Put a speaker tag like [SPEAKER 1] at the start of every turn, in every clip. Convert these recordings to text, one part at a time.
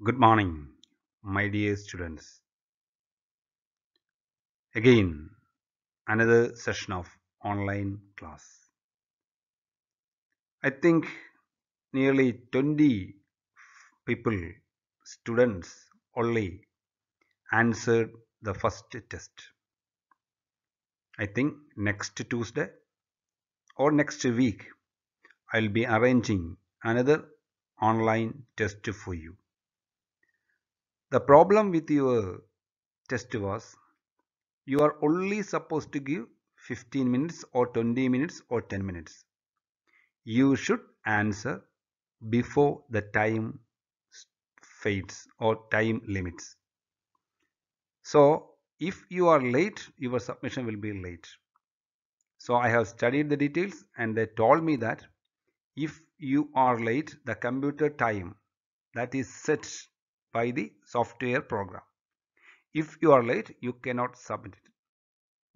[SPEAKER 1] Good morning, my dear students. Again, another session of online class. I think nearly 20 people, students only answered the first test. I think next Tuesday or next week, I'll be arranging another online test for you. The problem with your test was you are only supposed to give 15 minutes or 20 minutes or 10 minutes. You should answer before the time fades or time limits. So if you are late, your submission will be late. So I have studied the details and they told me that if you are late, the computer time that is set by the software program. If you are late, you cannot submit it.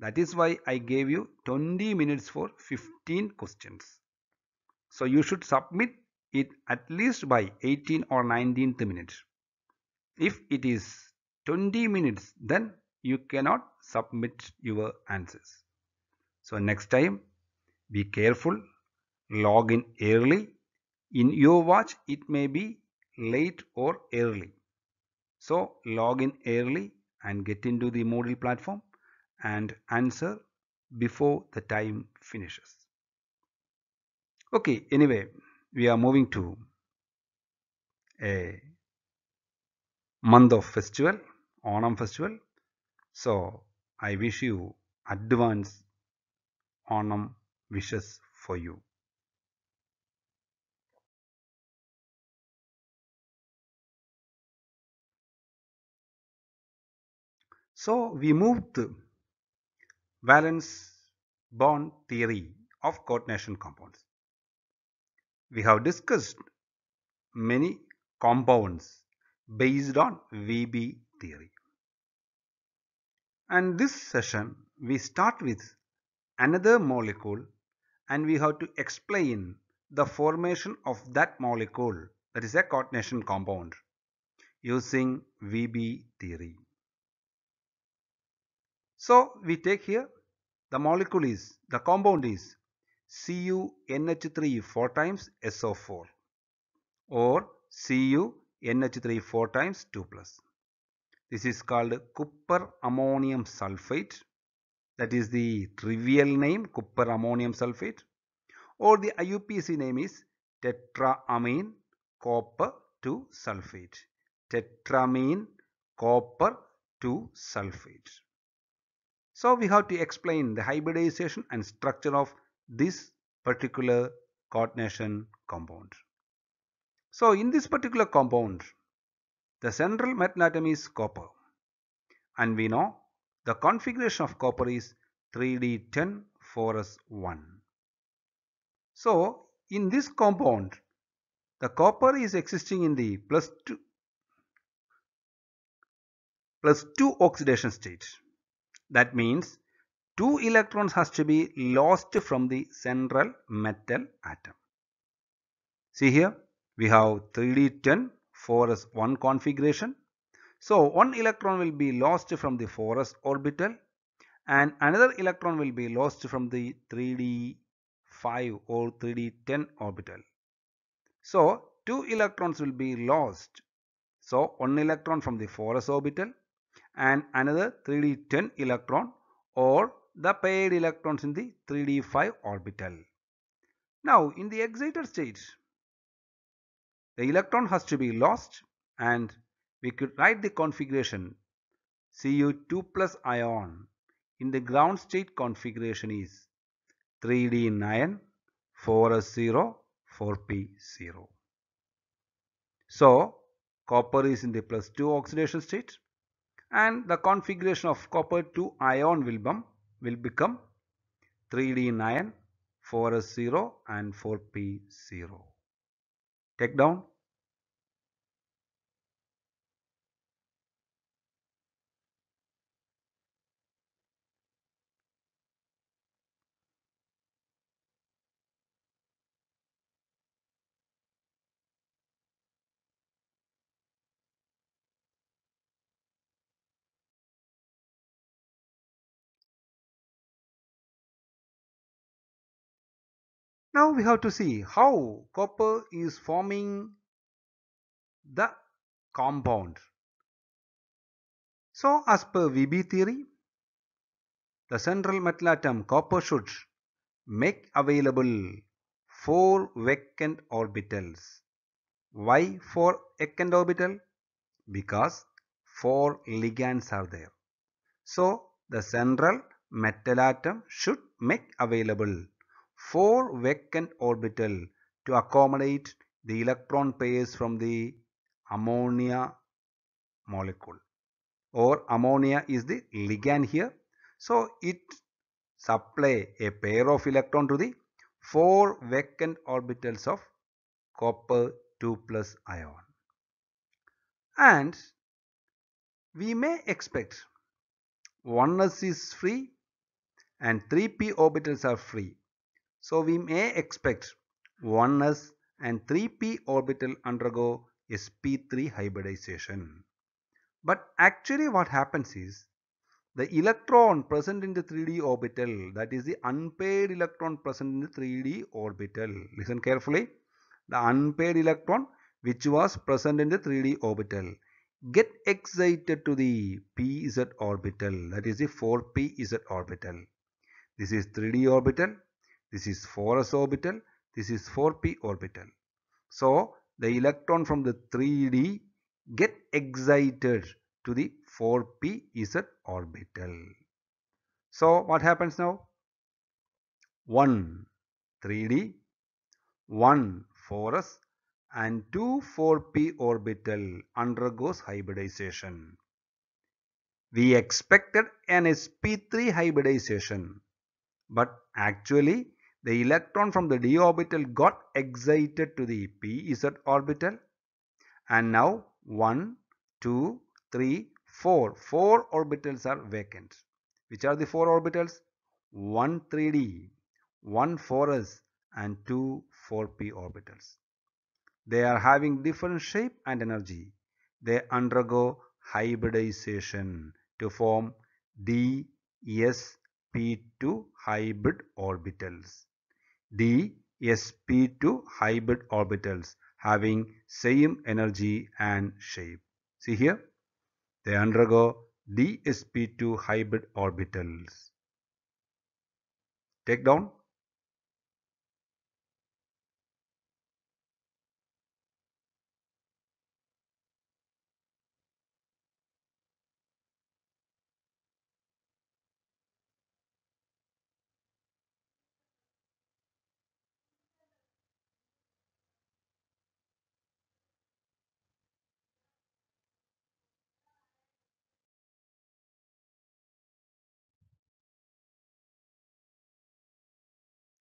[SPEAKER 1] That is why I gave you 20 minutes for 15 questions. So you should submit it at least by 18 or 19th minute. If it is 20 minutes, then you cannot submit your answers. So next time, be careful, log in early. In your watch, it may be late or early. So log in early and get into the Moodle platform and answer before the time finishes. Okay, anyway, we are moving to a month of festival, Onam festival. So I wish you advance Onam wishes for you. So we moved to valence bond theory of coordination compounds. We have discussed many compounds based on VB theory. And this session we start with another molecule and we have to explain the formation of that molecule, that is a coordination compound, using VB theory. So we take here the molecule is, the compound is CuNH3 4 times SO4 or CuNH3 4 times 2 plus. This is called copper ammonium sulfate. That is the trivial name, copper ammonium sulfate, or the IUPAC name is tetramine copper 2 sulfate. Tetramine copper 2 sulfate. So we have to explain the hybridization and structure of this particular coordination compound. So in this particular compound, the central metal atom is copper, and we know the configuration of copper is 3d10 4s1. So in this compound, the copper is existing in the plus 2 oxidation state. That means 2 electrons has to be lost from the central metal atom. See here, we have 3d10 4s1 configuration. So one electron will be lost from the 4s orbital and another electron will be lost from the 3d5 or 3d10 orbital. So two electrons will be lost. So one electron from the 4s orbital and another 3d10 electron or the paired electrons in the 3d5 orbital. Now in the excited state, the electron has to be lost and we could write the configuration Cu2 plus ion in the ground state configuration is 3d9 4s0 4p0. So copper is in the plus 2 oxidation state and the configuration of copper 2 ion will become 3d9 4s0 and 4p0. Take down. Now we have to see how copper is forming the compound. So as per VB theory, the central metal atom copper should make available 4 vacant orbitals. Why 4 vacant orbital? Because 4 ligands are there. So the central metal atom should make available 4 vacant orbital to accommodate the electron pairs from the ammonia molecule, or ammonia is the ligand here. So it supply a pair of electron to the 4 vacant orbitals of copper 2 plus ion. And we may expect 1s is free and 3p orbitals are free. So we may expect 1s and 3p orbital undergo sp3 hybridization. But actually what happens is the electron present in the 3d orbital, that is the unpaired electron present in the 3d orbital. Listen carefully. The unpaired electron which was present in the 3d orbital get excited to the pz orbital, that is the 4pz orbital. This is 3d orbital, this is 4s orbital, this is 4p orbital. So the electron from the 3d get excited to the 4pz orbital. So what happens now? 1 3d, 1 4s and 2 4p orbital undergoes hybridization. We expected an sp3 hybridization, but actually the electron from the d orbital got excited to the pz orbital, and now 1 2 3 4 4 orbitals are vacant. Which are the 4 orbitals? 1 3d, 1 4s and 2 4p orbitals. They are having different shape and energy. They undergo hybridization to form d sp2 hybrid orbitals. d sp2 hybrid orbitals having same energy and shape. See here, they undergo d sp2 hybrid orbitals. Take down.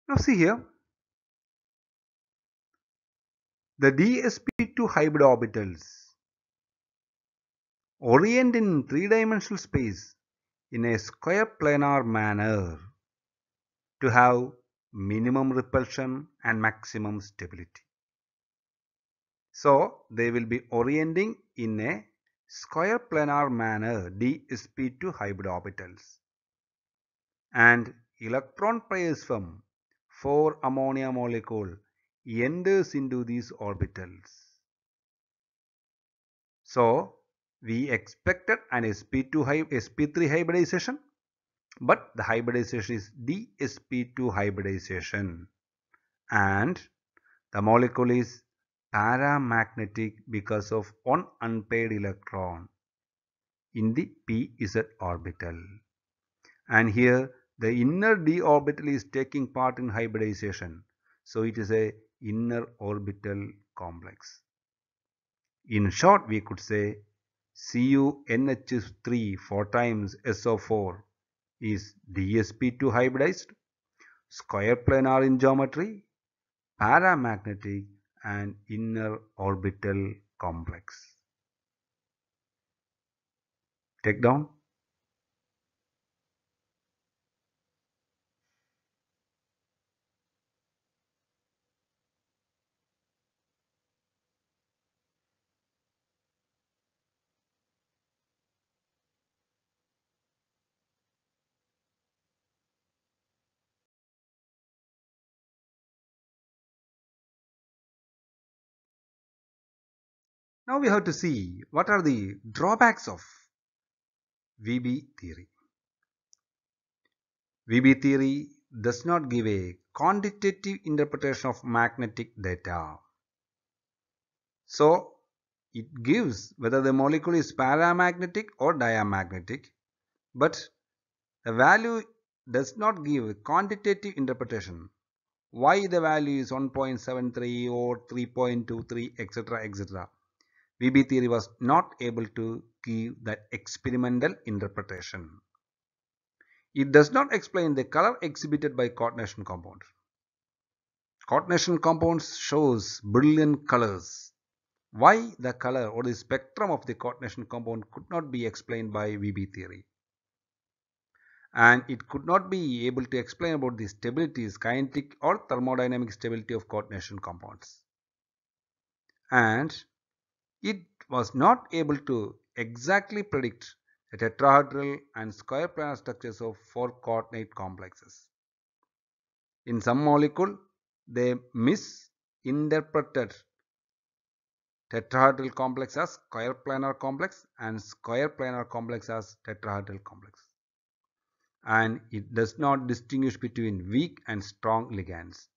[SPEAKER 1] Now see here, the d sp2 hybrid orbitals orient in three-dimensional space in a square planar manner to have minimum repulsion and maximum stability. So they will be orienting in a square planar manner dsp2 hybrid orbitals, and electron pairs from 4 ammonia molecule enters into these orbitals. So we expected an sp3 hybridization, but the hybridization is dsp2 hybridization, and the molecule is paramagnetic because of one unpaired electron in the pz orbital. And here the inner d orbital is taking part in hybridization, so it is a inner orbital complex. In short, we could say CuNH3 4 times SO4 is dsp2 hybridized, square planar in geometry, paramagnetic and inner orbital complex. Take down. Now we have to see what are the drawbacks of VB theory. VB theory does not give a quantitative interpretation of magnetic data. So it gives whether the molecule is paramagnetic or diamagnetic, but the value does not give a quantitative interpretation. Why the value is 1.73 or 3.23 etc etc. VB theory was not able to give that experimental interpretation. It does not explain the color exhibited by coordination compound. Coordination compounds shows brilliant colors. Why the color or the spectrum of the coordination compound could not be explained by VB theory. And it could not be able to explain about the stabilities, kinetic or thermodynamic stability of coordination compounds. And it was not able to exactly predict the tetrahedral and square planar structures of 4 coordinate complexes. In some molecule, they misinterpreted tetrahedral complex as square planar complex and square planar complex as tetrahedral complex. And it does not distinguish between weak and strong ligands.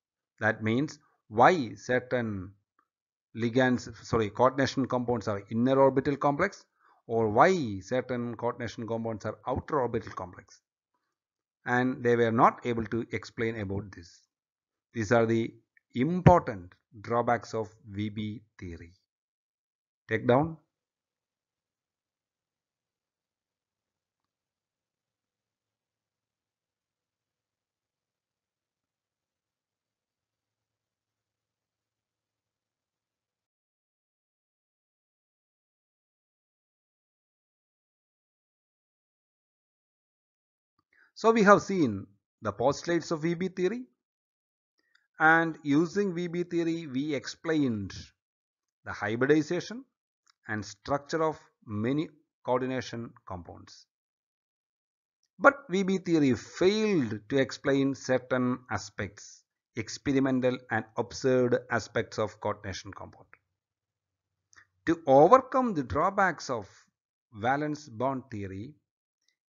[SPEAKER 1] That means why certain coordination compounds are inner orbital complex or why certain coordination compounds are outer orbital complex. And they were not able to explain about this. These are the important drawbacks of VB theory. Take down. So we have seen the postulates of VB theory, and using VB theory we explained the hybridization and structure of many coordination compounds. But VB theory failed to explain certain aspects, experimental and observed aspects of coordination compound. To overcome the drawbacks of valence bond theory,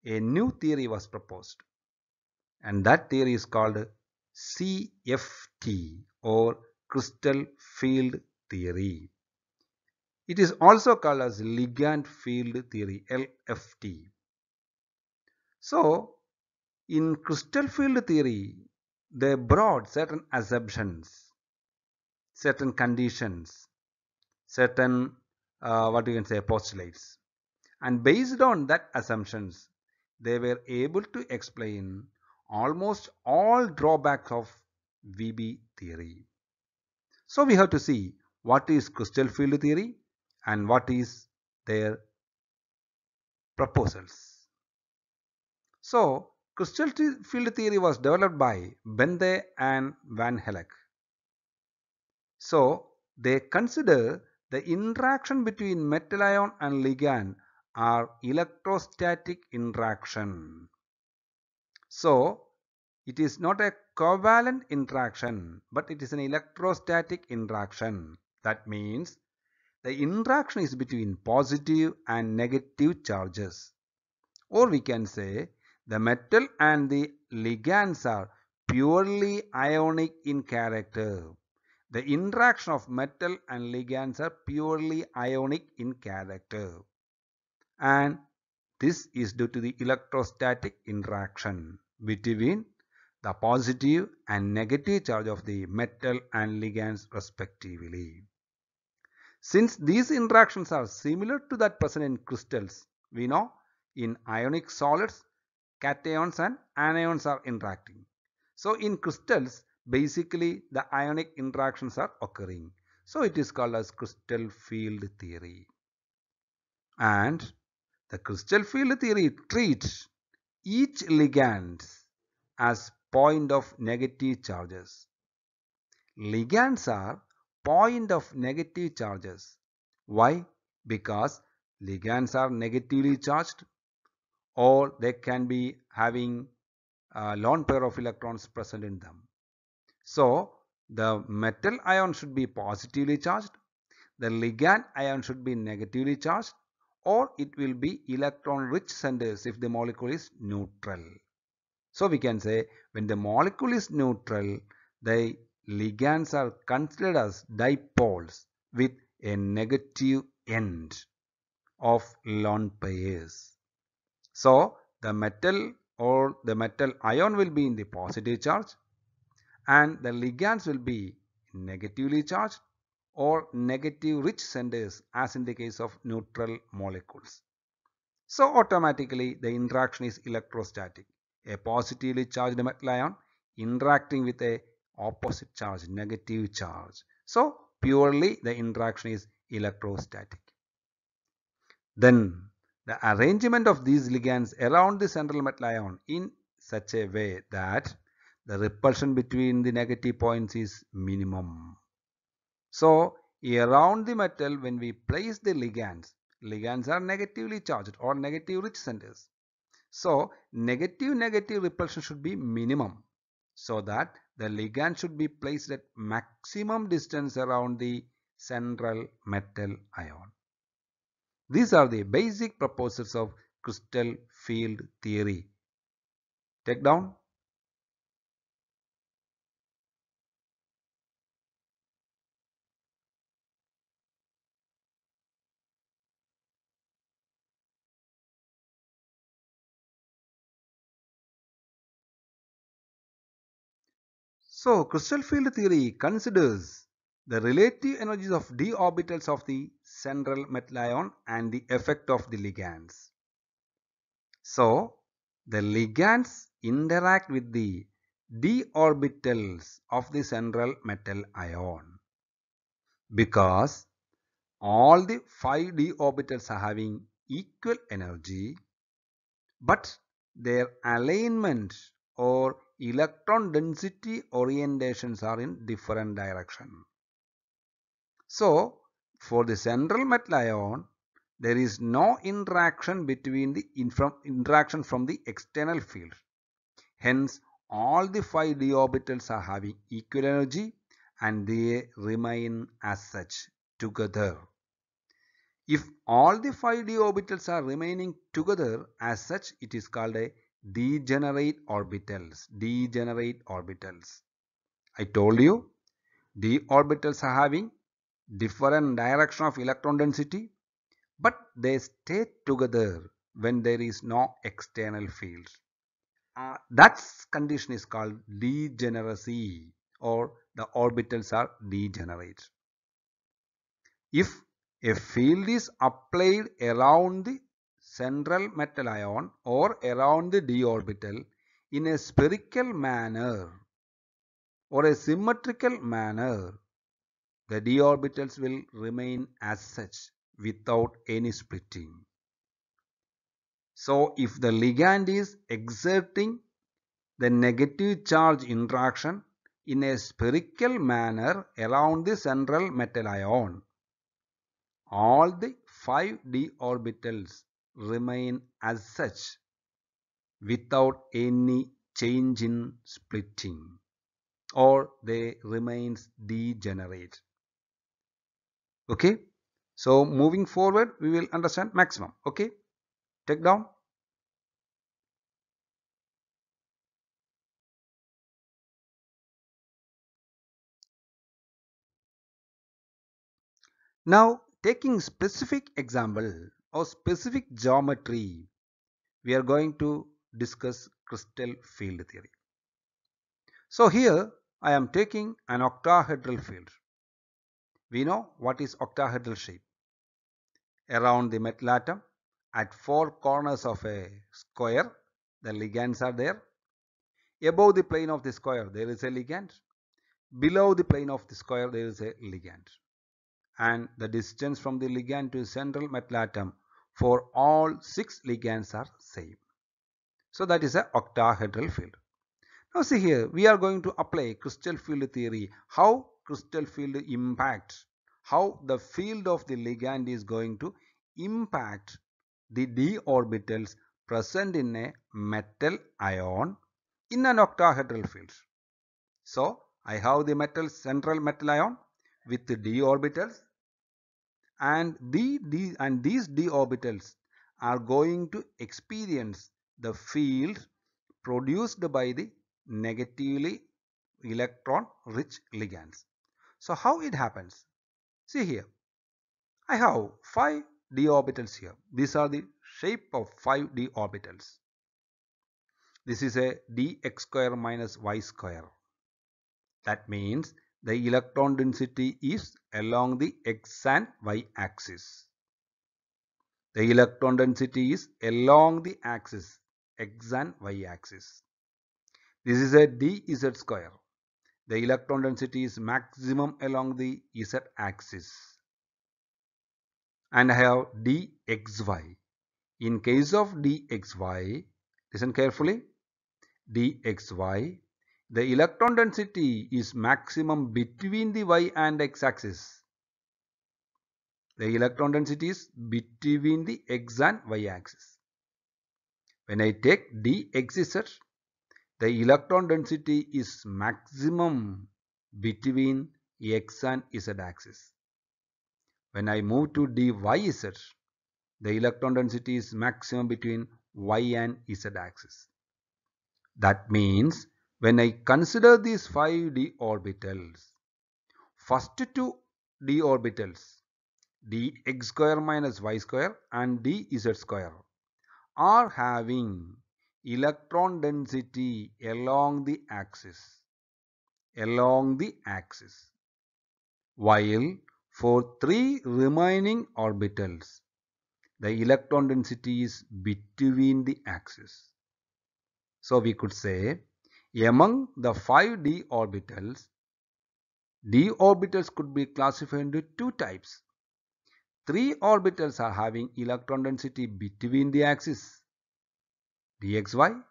[SPEAKER 1] a new theory was proposed, and that theory is called CFT or crystal field theory. It is also called as ligand field theory, LFT. So in crystal field theory, they brought certain assumptions, certain conditions, certain what you can say postulates, and based on that assumptions, they were able to explain almost all drawbacks of VB theory. So we have to see what is crystal field theory and what is their proposals. So crystal field theory was developed by Benthe and Van Helek. So they consider the interaction between metal ion and ligand are electrostatic interaction. So it is not a covalent interaction, but it is an electrostatic interaction. That means the interaction is between positive and negative charges. Or we can say the metal and the ligands are purely ionic in character. The interaction of metal and ligands are purely ionic in character. And this is due to the electrostatic interaction between the positive and negative charge of the metal and ligands respectively. Since these interactions are similar to that present in crystals, we know in ionic solids, cations and anions are interacting. So in crystals, basically the ionic interactions are occurring. So it is called as crystal field theory. And the crystal field theory treats each ligand as point of negative charges. Ligands are point of negative charges. Why? Because ligands are negatively charged or they can be having a lone pair of electrons present in them. So the metal ion should be positively charged. the ligand ion should be negatively charged, or it will be electron rich centers if the molecule is neutral. So we can say when the molecule is neutral, the ligands are considered as dipoles with a negative end of lone pairs. So the metal or the metal ion will be in the positive charge and the ligands will be negatively charged or negative rich centers as in the case of neutral molecules. So automatically the interaction is electrostatic. A positively charged metal ion interacting with a opposite charge, negative charge. So purely the interaction is electrostatic. Then the arrangement of these ligands around the central metal ion in such a way that the repulsion between the negative points is minimum. So around the metal when we place the ligands are negatively charged or negative rich centers. So negative repulsion should be minimum so that the ligand should be placed at maximum distance around the central metal ion. These are the basic proposals of crystal field theory. Take down. So crystal field theory considers the relative energies of d orbitals of the central metal ion and the effect of the ligands. So the ligands interact with the d orbitals of the central metal ion because all the 5 d orbitals are having equal energy, but their alignment or electron density orientations are in different direction. So for the central metal ion, there is no interaction between the interaction from the external field. Hence all the 5 d orbitals are having equal energy and they remain as such together. If all the 5 d orbitals are remaining together as such, it is called a degenerate orbitals. Degenerate orbitals. I told you d orbitals are having different direction of electron density, but they stay together when there is no external field. That condition is called degeneracy, or the orbitals are degenerate. If a field is applied around the central metal ion or around the d orbital in a spherical manner or a symmetrical manner, the d orbitals will remain as such without any splitting. So if the ligand is exerting the negative charge interaction in a spherical manner around the central metal ion, all the 5 d orbitals remain as such without any change in splitting, or they remains degenerate. Okay, so moving forward we will understand maximum. Okay, take down. Now taking specific example or specific geometry, we are going to discuss crystal field theory. So here I am taking an octahedral field. We know what is octahedral shape. Around the metal atom at 4 corners of a square, the ligands are there. Above the plane of the square there is a ligand. Below the plane of the square there is a ligand. And the distance from the ligand to central metal atom for all 6 ligands are same. So that is a octahedral field. Now see here, we are going to apply crystal field theory. How crystal field impacts, how the field of the ligand is going to impact the d orbitals present in a metal ion in an octahedral field. So I have the central metal ion with the d orbitals. and these d orbitals are going to experience the field produced by the negatively electron rich ligands. So how it happens? See here, I have 5 d orbitals here. These are the shape of 5 d orbitals. This is a dx square minus y square. That means the electron density is along the x and y axis. The electron density is along the axis x and y axis. This is a dz square. The electron density is maximum along the z axis. And I have dxy. In case of dxy, listen carefully, dxy, the electron density is maximum between the y and x axis. The electron density is between the x and y axis. When I take dxz, the electron density is maximum between x and z axis. When I move to dyz, the electron density is maximum between y and z axis. That means when I consider these 5 d orbitals, first 2 d orbitals, dx square minus y square and dz square, are having electron density along the axis, while for 3 remaining orbitals, the electron density is between the axis. So we could say among the 5 d orbitals could be classified into 2 types. 3 orbitals are having electron density between the axis dxy,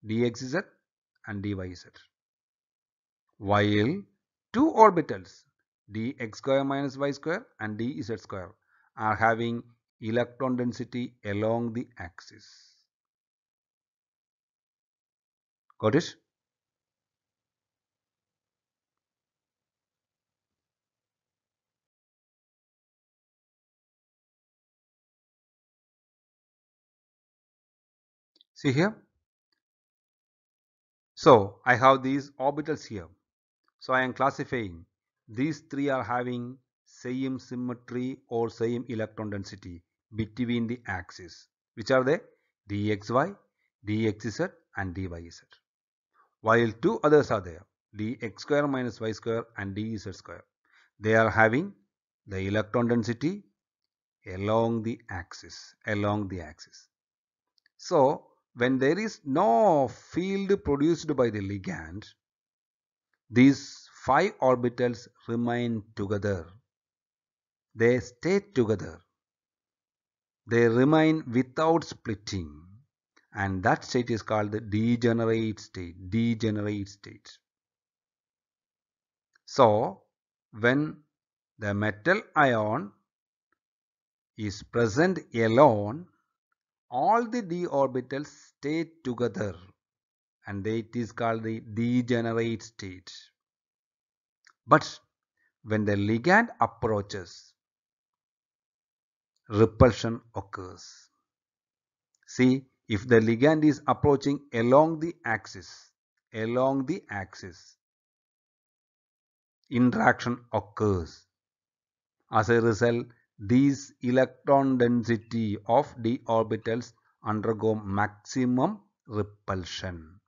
[SPEAKER 1] dxz and dyz, while 2 orbitals dx square minus y square and dz square are having electron density along the axis. Got it? See here. So I have these orbitals here. So I am classifying these 3 are having same symmetry or same electron density between the axes. Which are they? dxy, dxz and dyz. While 2 others are there, dx square minus y square and dz square. They are having the electron density along the axis. So when there is no field produced by the ligand, these 5 orbitals remain together. They stay together. They remain without splitting. And that state is called the degenerate state. So when the metal ion is present alone, all the d orbitals stay together, and it is called the degenerate state. But when the ligand approaches, repulsion occurs. See, if the ligand is approaching along the axis, interaction occurs. As a result, these electron density of d orbitals undergo maximum repulsion.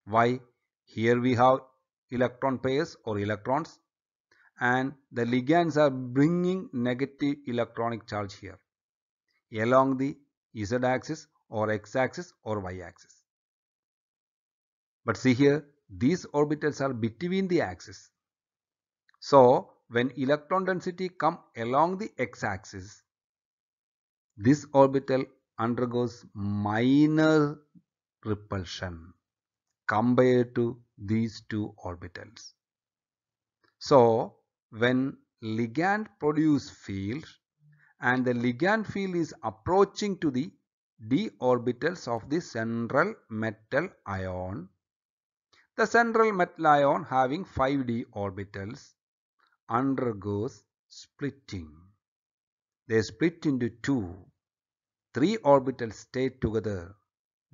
[SPEAKER 1] Why? Here we have electron pairs or electrons, and the ligands are bringing negative electronic charge here along the z axis or x axis or y axis. But see here, these orbitals are between the axis. So when electron density come along the x axis, this orbital undergoes minor repulsion compared to these 2 orbitals. So when ligand produce field and the ligand field is approaching to the d orbitals of the central metal ion, the central metal ion having 5 d orbitals undergoes splitting. they split into two. Three orbitals stay together,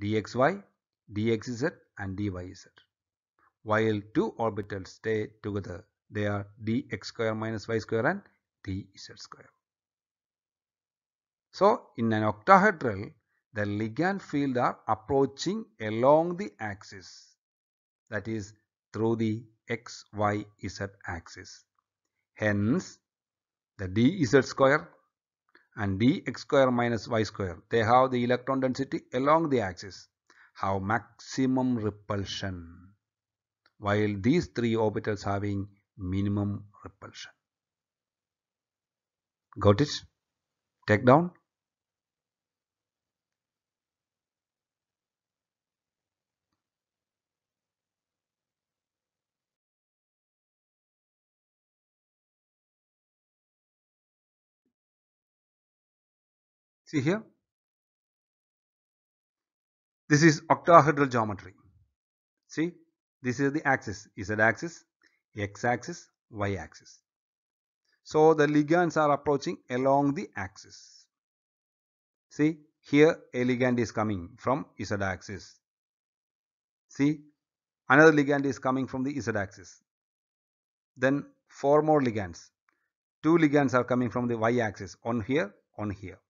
[SPEAKER 1] dxy, dxz and dyz. While two orbitals stay together, they are dx square minus y square and dz square. So in an octahedral, the ligand field are approaching along the axis, that is through the x, y, z axis. Hence, the dz square and dx square minus y square, they have the electron density along the axis, have maximum repulsion, while these three orbitals having minimum repulsion. Got it? Take down. See here, this is octahedral geometry. See, this is the axis, z axis, x axis, y axis. So the ligands are approaching along the axis. See, here a ligand is coming from z axis. See, another ligand is coming from the z axis. Then four more ligands. Two ligands are coming from the y axis, on here, on here.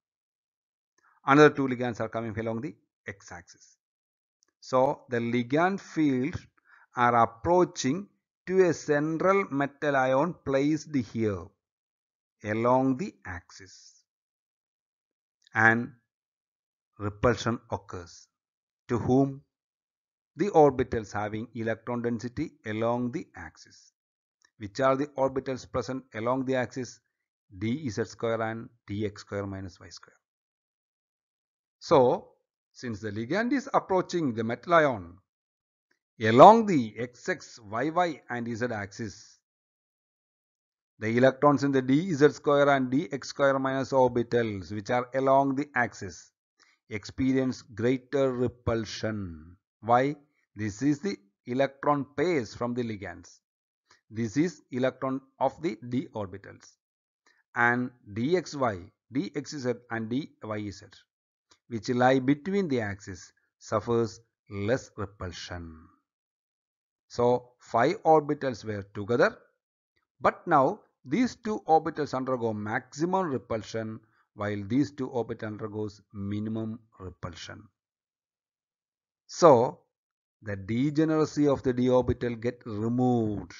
[SPEAKER 1] Another two ligands are coming along the x axis. So the ligand fields are approaching to a central metal ion placed here along the axis, and repulsion occurs. To whom? The orbitals having electron density along the axis. Which are the orbitals present along the axis? dz square and dx square minus y square. So, since the ligand is approaching the metal ion along the xx, yy and z axis, the electrons in the dz square and dx square minus orbitals which are along the axis experience greater repulsion. Why? This is the electron pairs from the ligands. This is electron of the d orbitals. And dxy, dxz and dyz, which lie between the axis, suffers less repulsion. So 5 orbitals were together, but now these two orbitals undergo maximum repulsion while these two orbitals undergoes minimum repulsion. So the degeneracy of the d orbital get removed,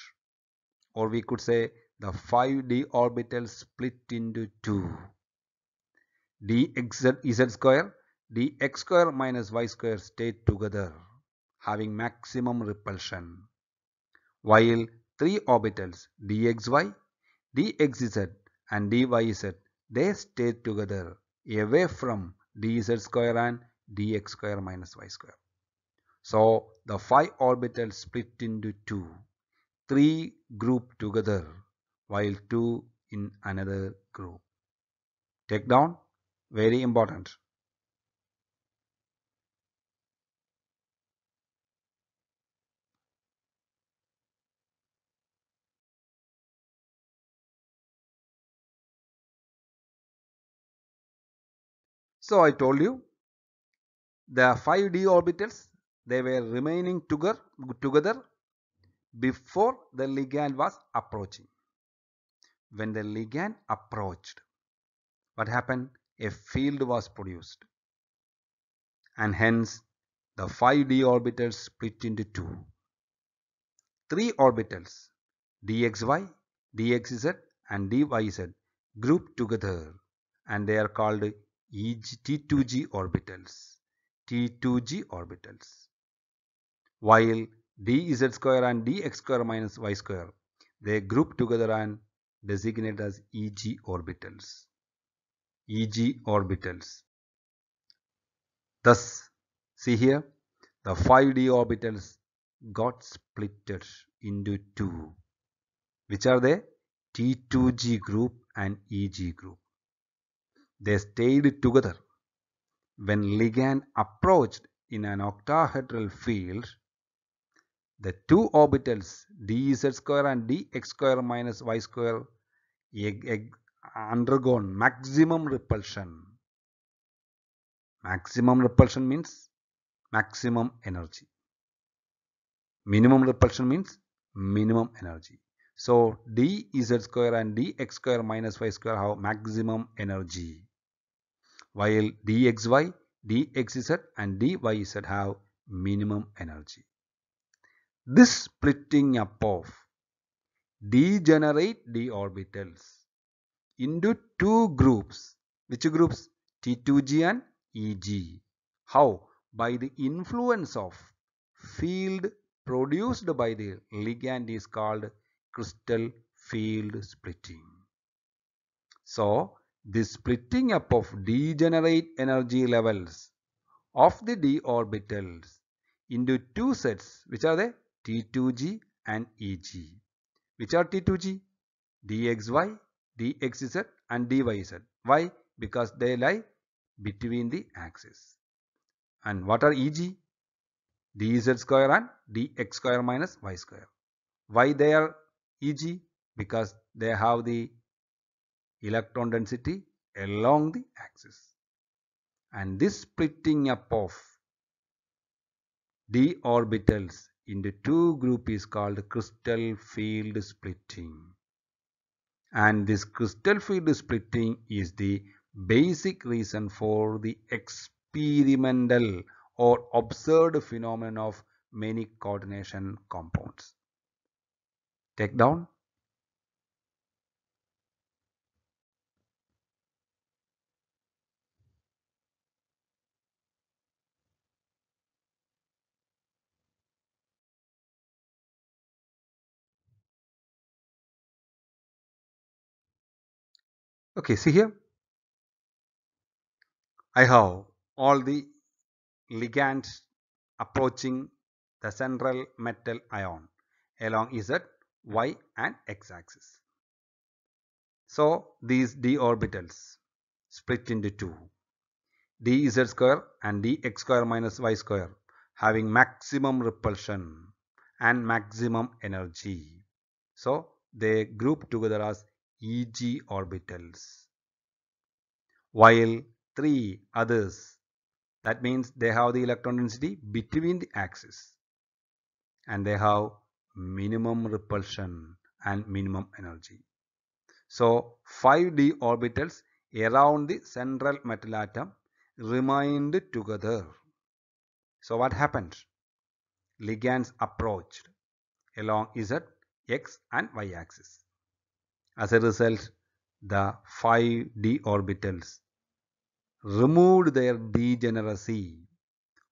[SPEAKER 1] or we could say the 5 d orbitals split into two. dx square, dx square minus y square stay together, having maximum repulsion, while 3 orbitals dxy, dxz and dyz, they stay together away from dz square and dx square minus y square. So the 5 orbitals split into two, 3 group together while 2 in another group. Take down, very important. So I told you the 5 d orbitals, they were remaining together before the ligand was approaching. When the ligand approached, what happened? A field was produced, and hence the 5 d orbitals split into two. 3 orbitals dxy, dxz and dyz group together, and they are called T2g orbitals. T2g orbitals. While dz square and dx square minus y square, they group together and designate as Eg orbitals. Eg orbitals. Thus, see here, the 5d orbitals got splitted into two. Which are they? T2g group and Eg group. They stayed together. When ligand approached in an octahedral field, the two orbitals dz square and dx square minus y square undergone maximum repulsion. Maximum repulsion means maximum energy. Minimum repulsion means minimum energy. So dz square and dx square minus y square have maximum energy, while dxy, dxz and dyz have minimum energy. This splitting up of degenerate d orbitals into two groups. Which groups? T2g and Eg. How? By the influence of field produced by the ligand is called crystal field splitting. So, this splitting up of degenerate energy levels of the d orbitals into two sets, which are the T2g and Eg. Which are T2g? dxy, dxz and dyz. Why? Because they lie between the axes. And what are Eg? dz square and dx square minus y square. Why they are Eg? Because they have the electron density along the axis. And this splitting up of d orbitals into two groups is called crystal field splitting. And this crystal field splitting is the basic reason for the experimental or observed phenomenon of many coordination compounds. Take down. Okay, see here. I have all the ligands approaching the central metal ion along Z, Y and X axis. So these d orbitals split into two, dz square and dx square minus y square, having maximum repulsion and maximum energy. So they group together as Eg orbitals, while three others, that means they have the electron density between the axes and they have minimum repulsion and minimum energy. So 5d orbitals around the central metal atom remained together. So what happened? Ligands approached along Z, X and Y axis. As a result, the 5d orbitals removed their degeneracy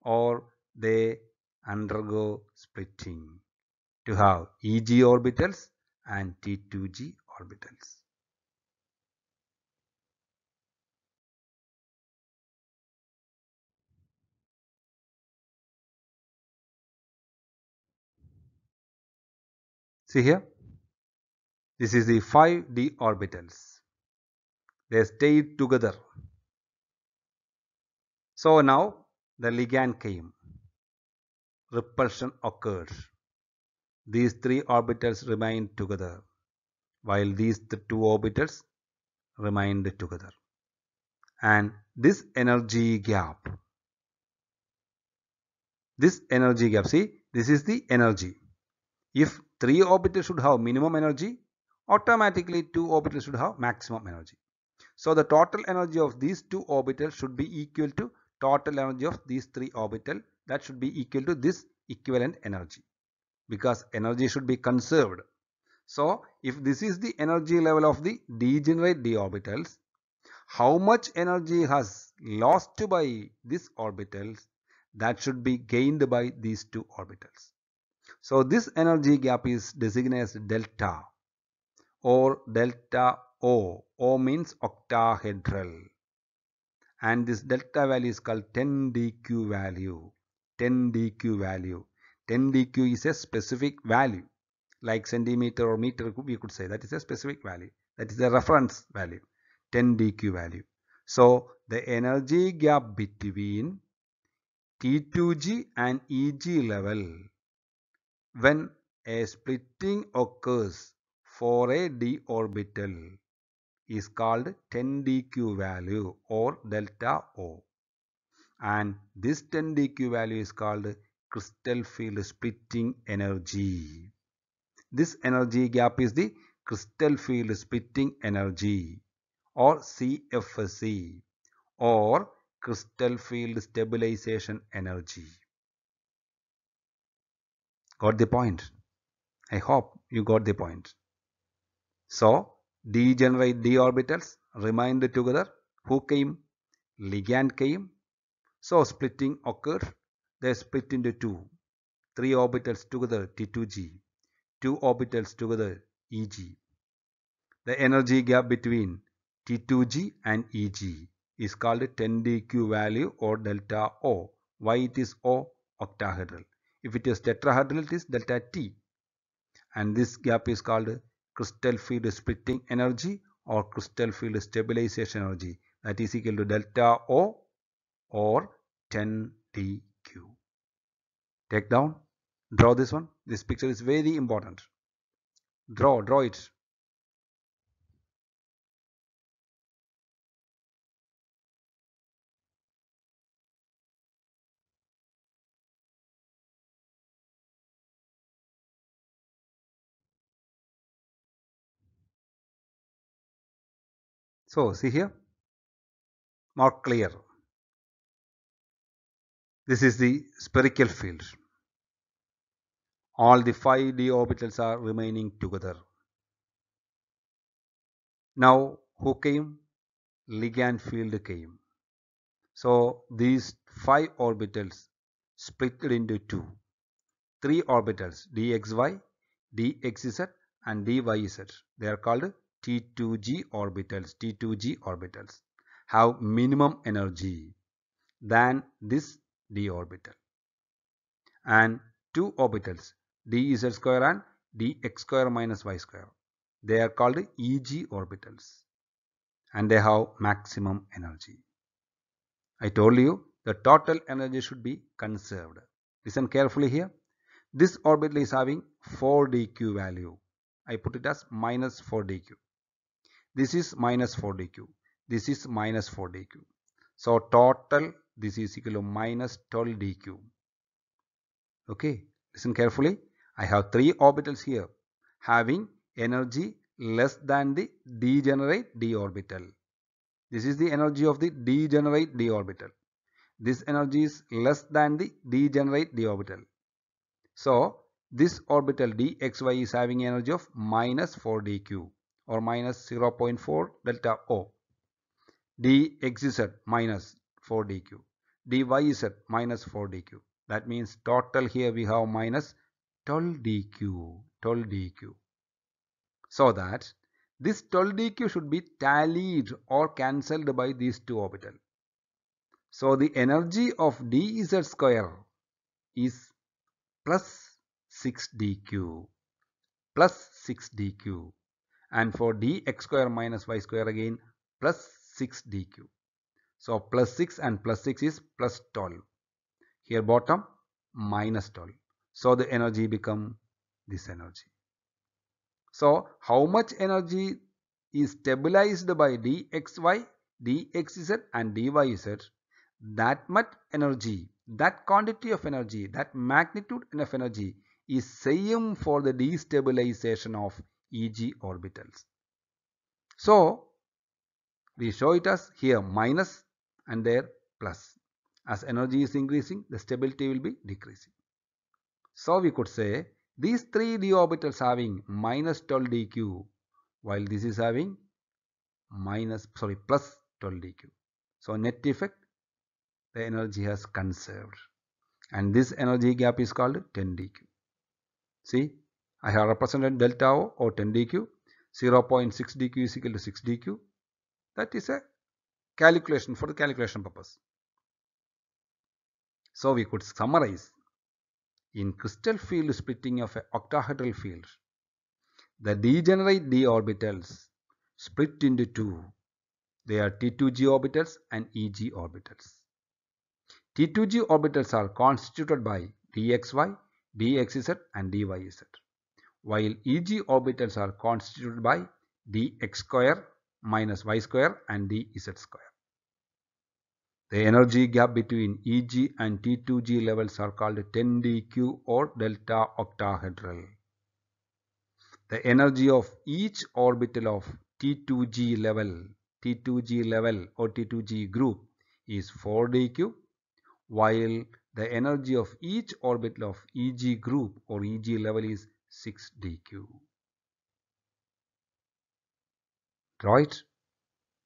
[SPEAKER 1] or they undergo splitting to have Eg orbitals and T2g orbitals. See here, this is the 5d orbitals. They stayed together. So now the ligand came. Repulsion occurred. These three orbitals remained together, while these two orbitals remained together. And this energy gap, see, this is the energy. If three orbitals should have minimum energy, automatically two orbitals should have maximum energy. So the total energy of these two orbitals should be equal to total energy of these three orbitals. That should be equal to this equivalent energy, because energy should be conserved. So if this is the energy level of the degenerate d orbitals, how much energy has lost by these orbitals, that should be gained by these two orbitals. So this energy gap is designated as delta or delta O. O means octahedral. And this delta value is called 10 dq value. 10 dq value. 10 dq is a specific value, like centimeter or meter we could say. That is a specific value. That is a reference value. 10 dq value. So the energy gap between T2g and Eg level when a splitting occurs for a d orbital is called 10dq value or delta O. And this 10dq value is called crystal field splitting energy. This energy gap is the crystal field splitting energy or CFSE or crystal field stabilization energy. Got the point? I hope you got the point. So, degenerate d orbitals remained together. Who came? Ligand came. So, splitting occurred. They split into two. Three orbitals together T2G. Two orbitals together EG. The energy gap between T2G and EG is called 10dq value or delta O. Why it is O? Octahedral. If it is tetrahedral, it is delta T. And this gap is called crystal field splitting energy or crystal field stabilization energy. That is equal to delta O or 10dq. Take down, draw this one. This picture is very important. Draw it. So see here, more clear. This is the spherical field. All the 5d orbitals are remaining together. Now who came? Ligand field came. So these 5 orbitals split into two. 3 orbitals dxy, dxz and dyz. They are called T2G orbitals. T2G orbitals have minimum energy than this d orbital. And 2 orbitals dz square and dx square minus y square. They are called EG orbitals and they have maximum energy. I told you the total energy should be conserved. Listen carefully here. This orbital is having 4dq value. I put it as minus 4dq. This is minus 4dq. This is minus 4dq. So total this is equal to minus 12dq. Okay, listen carefully. I have 3 orbitals here having energy less than the degenerate d orbital. This is the energy of the degenerate d orbital. This energy is less than the degenerate d orbital. So this orbital dxy is having energy of minus 4dq or minus 0.4 delta O. dxz minus 4dq. dyz minus 4dq. That means total here we have minus 12dq. So that this 12dq should be tallied or cancelled by these two orbitals. So the energy of dz square is plus 6dq plus 6dq, and for dx square minus y square again plus 6dq. So plus 6 and plus 6 is plus 12. Here bottom minus 12. So the energy become this energy. So how much energy is stabilized by dxy, dxz and dyz? That much energy, that quantity of energy, that magnitude of energy is same for the destabilization of EG orbitals. So we show it as here minus and there plus. As energy is increasing, the stability will be decreasing. So we could say these 3 d orbitals having minus 12dq while this is having plus 12dq. So net effect, the energy has conserved, and this energy gap is called 10dq. See, I have represented delta O or 10dq. 0.6 dq is equal to 6 dq. That is a calculation for the calculation purpose. So we could summarize. In crystal field splitting of an octahedral field, the degenerate d orbitals split into two. They are T2G orbitals and EG orbitals. T2G orbitals are constituted by dxy, dxz and dyz, while EG orbitals are constituted by dx square, minus y square and dz square. The energy gap between Eg and T2g levels are called 10dq or delta octahedral. The energy of each orbital of T2g level or T2g group is 4dq, while the energy of each orbital of Eg group or Eg level is 6dq. Right?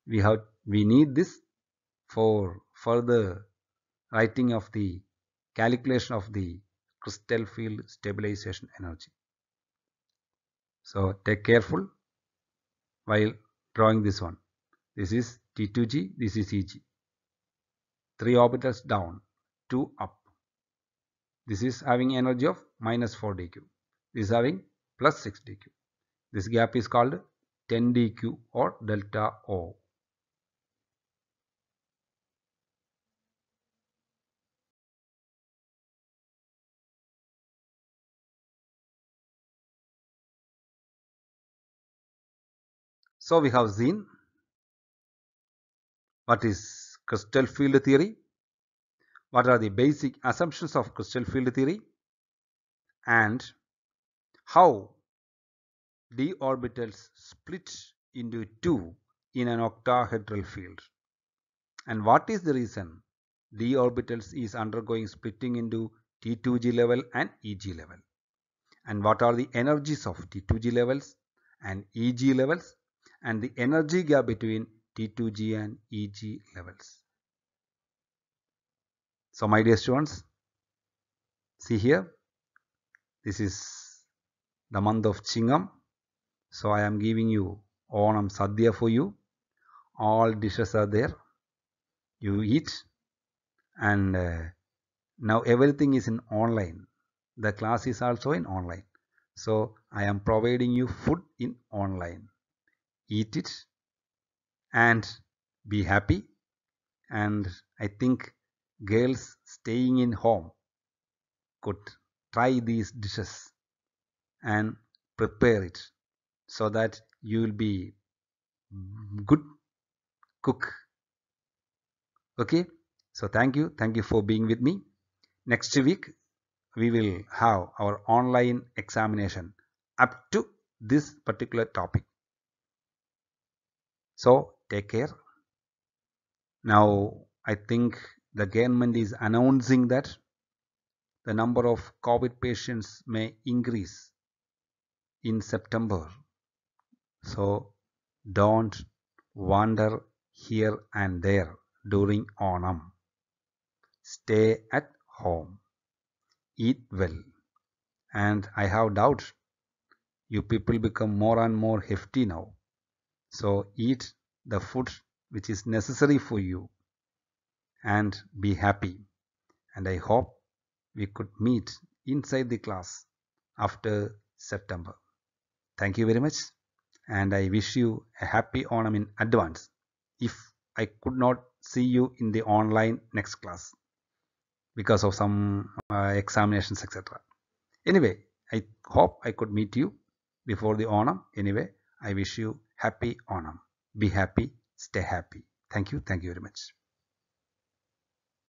[SPEAKER 1] We need this for further writing of the calculation of the crystal field stabilization energy. So take careful while drawing this one. This is T2g, this is Eg. 3 orbitals down, 2 up. This is having energy of minus 4dq. This is having plus 6dq. This gap is called 10dq or delta O. So we have seen what is crystal field theory, what are the basic assumptions of crystal field theory, and how d orbitals split into two in an octahedral field, and what is the reason d orbitals is undergoing splitting into T2g level and Eg level, and what are the energies of T2g levels and Eg levels, and the energy gap between T2g and Eg levels. So my dear students, see here, this is the month of Chingam, so I am giving you Onam Sadhya for you. All dishes are there, you eat, and now everything is in online. The class is also in online, so I am providing you food in online. Eat it and be happy. And I think girls staying in home could try these dishes and prepare it so that you will be good cook. Okay, so thank you for being with me. Next week we will have our online examination up to this particular topic. So take care. Now I think the government is announcing that the number of COVID patients may increase in September. So don't wander here and there during Onam. Stay at home. Eat well. And I have doubt you people become more and more hefty now. So eat the food which is necessary for you and be happy. And I hope we could meet inside the class after September. Thank you very much, and I wish you a happy Onam in advance if I could not see you in the online next class because of some examinations, etc. Anyway, I hope I could meet you before the Onam. Anyway, I wish you happy Onam. Be happy, stay happy. Thank you very much.